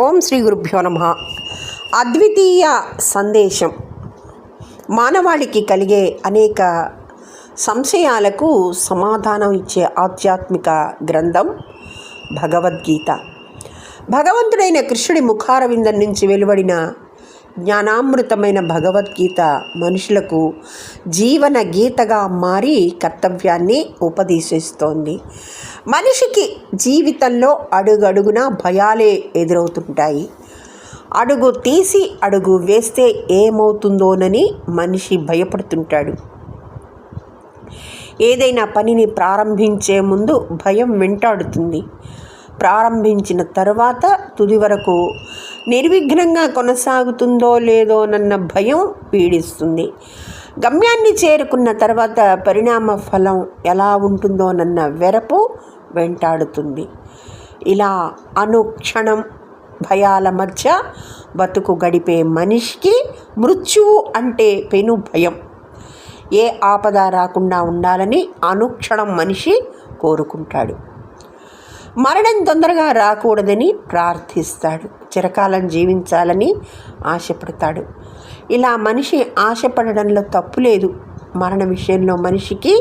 ఓం శ్రీ గురుభ్యో నమః. అద్వితీయ సందేశం. మానవాళికి కలిగే అనేక సంశయాలకు సమాధానం ఇచ్చే ఆధ్యాత్మిక గ్రంథం భగవద్గీత. భగవంతుడైన కృష్ణుడి ముఖారవిందం నుంచి వెలువడిన జ్ఞానామృతమైన భగవద్గీత మనుషులకు జీవన గీతగా మారి కర్తవ్యాన్ని ఉపదేశిస్తోంది. మనిషికి జీవితంలో అడుగడుగున భయాలే ఎదురవుతుంటాయి. అడుగు తీసి అడుగు వేస్తే ఏమవుతుందోనని మనిషి భయపడుతుంటాడు. ఏదైనా పనిని ప్రారంభించే ముందు భయం వెంటాడుతుంది. ప్రారంభించిన తర్వాత తుది వరకు నిర్విఘ్నంగా కొనసాగుతుందో లేదోనన్న భయం పీడిస్తుంది. గమ్యాన్ని చేరుకున్న తర్వాత పరిణామ ఫలం ఎలా ఉంటుందోనన్న వెరపు వెంటాడుతుంది. ఇలా అనుక్షణం భయాల మధ్య బతుకు గడిపే మనిషికి మృత్యువు అంటే పెను భయం. ఏ ఆపద రాకుండా ఉండాలని అనుక్షణం మనిషి కోరుకుంటాడు. మరణం తొందరగా రాకూడదని ప్రార్థిస్తాడు. చిరకాలం జీవించాలని ఆశపడతాడు. ఇలా మనిషి ఆశపడడంలో తప్పు లేదు. మరణ విషయంలో మనిషికి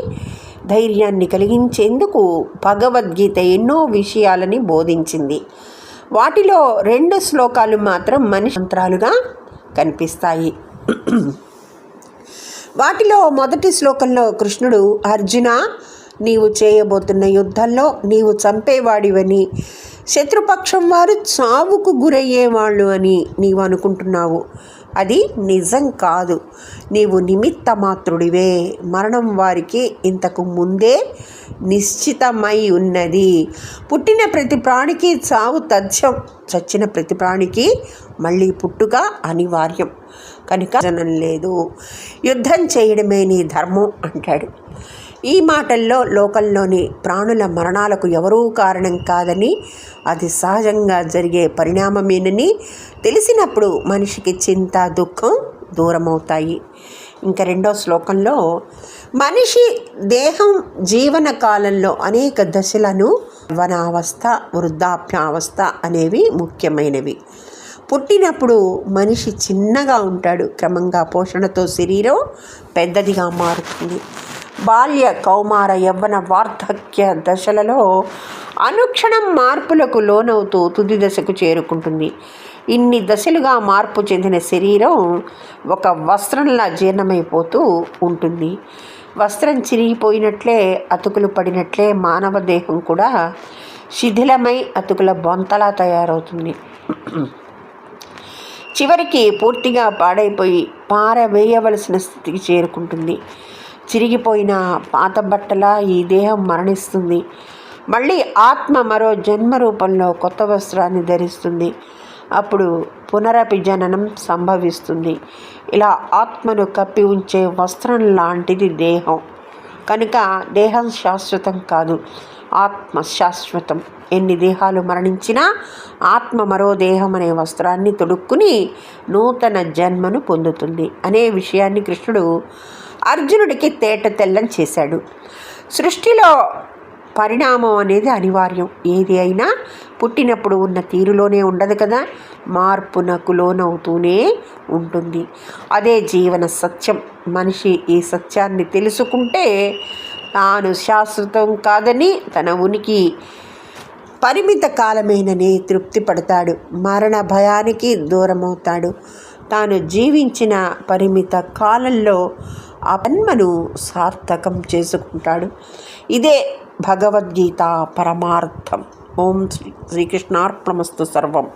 ధైర్యాన్ని కలిగించేందుకు భగవద్గీత ఎన్నో విషయాలని బోధించింది. వాటిలో 2 శ్లోకాలు మాత్రం మనిషి మంత్రాలుగా కనిపిస్తాయి. వాటిలో మొదటి శ్లోకంలో కృష్ణుడు, అర్జున, నీవు చేయబోతున్న యుద్ధంలో నీవు చంపేవాడివని, శత్రుపక్షం వారు చావుకు గురయ్యేవాళ్ళు అని నీవు అనుకుంటున్నావు. అది నిజం కాదు. నీవు నిమిత్త మాత్రుడివే. మరణం వారికి ఇంతకు ముందే నిశ్చితమై ఉన్నది. పుట్టిన ప్రతి ప్రాణికి చావు తథ్యం. చచ్చిన ప్రతి ప్రాణికి మళ్ళీ పుట్టుక అనివార్యం. కనుక జనం లేదు. యుద్ధం చేయడమే నీ ధర్మం అంటాడు. ఈ మాటల్లో లోకంలోని ప్రాణుల మరణాలకు ఎవరూ కారణం కాదని, అది సహజంగా జరిగే పరిణామమేనని తెలిసినప్పుడు మనిషికి చింత, దుఃఖం దూరమవుతాయి. ఇంకా 2వ శ్లోకంలో మనిషి దేహం జీవన కాలంలో అనేక దశలను యవ్వనావస్థ, వృద్ధాప్యావస్థ అనేవి ముఖ్యమైనవి. పుట్టినప్పుడు మనిషి చిన్నగా ఉంటాడు. క్రమంగా పోషణతో శరీరం పెద్దదిగా మారుతుంది. బాల్య, కౌమార, యవ్వన, వార్ధక్య దశలలో అనుక్షణం మార్పులకు లోనవుతూ తుది దశకు చేరుకుంటుంది. ఇన్ని దశలుగా మార్పు చెందిన శరీరం ఒక వస్త్రంలా జీర్ణమైపోతూ ఉంటుంది. వస్త్రం చిరిగిపోయినట్లే, అతుకులు పడినట్లే మానవ దేహం కూడా శిథిలమై అతుకుల బొంతలా తయారవుతుంది. చివరికి పూర్తిగా పాడైపోయి పారవేయవలసిన స్థితికి చేరుకుంటుంది. చిరిగిపోయిన పాత బట్టలా ఈ దేహం మరణిస్తుంది. మళ్ళీ ఆత్మ మరో జన్మ రూపంలో కొత్త వస్త్రాన్ని ధరిస్తుంది. అప్పుడు పునరపి జననం సంభవిస్తుంది. ఇలా ఆత్మను కప్పి ఉంచే వస్త్రం లాంటిది దేహం. కనుక దేహం శాశ్వతం కాదు, ఆత్మ శాశ్వతం. ఎన్ని దేహాలు మరణించినా ఆత్మ మరో దేహం అనే వస్త్రాన్ని తొడుక్కుని నూతన జన్మను పొందుతుంది అనే విషయాన్ని కృష్ణుడు అర్జునుడికి తేట తెల్లం చేశాడు. సృష్టిలో పరిణామం అనేది అనివార్యం. ఏది అయినా పుట్టినప్పుడు ఉన్న తీరులోనే ఉండదు కదా, మార్పునకు లోనవుతూనే ఉంటుంది. అదే జీవన సత్యం. మనిషి ఈ సత్యాన్ని తెలుసుకుంటే తాను శాశ్వతం కాదని, తన ఉనికి పరిమిత కాలమేనని తృప్తి పడతాడు. మరణ భయానికి దూరమవుతాడు. తాను జీవించిన పరిమిత కాలంలో ఆ జన్మను సార్థకం చేసుకుంటాడు. ఇదే భగవద్గీత పరమార్థం. ఓం శ్రీకృష్ణార్పణమస్తు. సర్వం.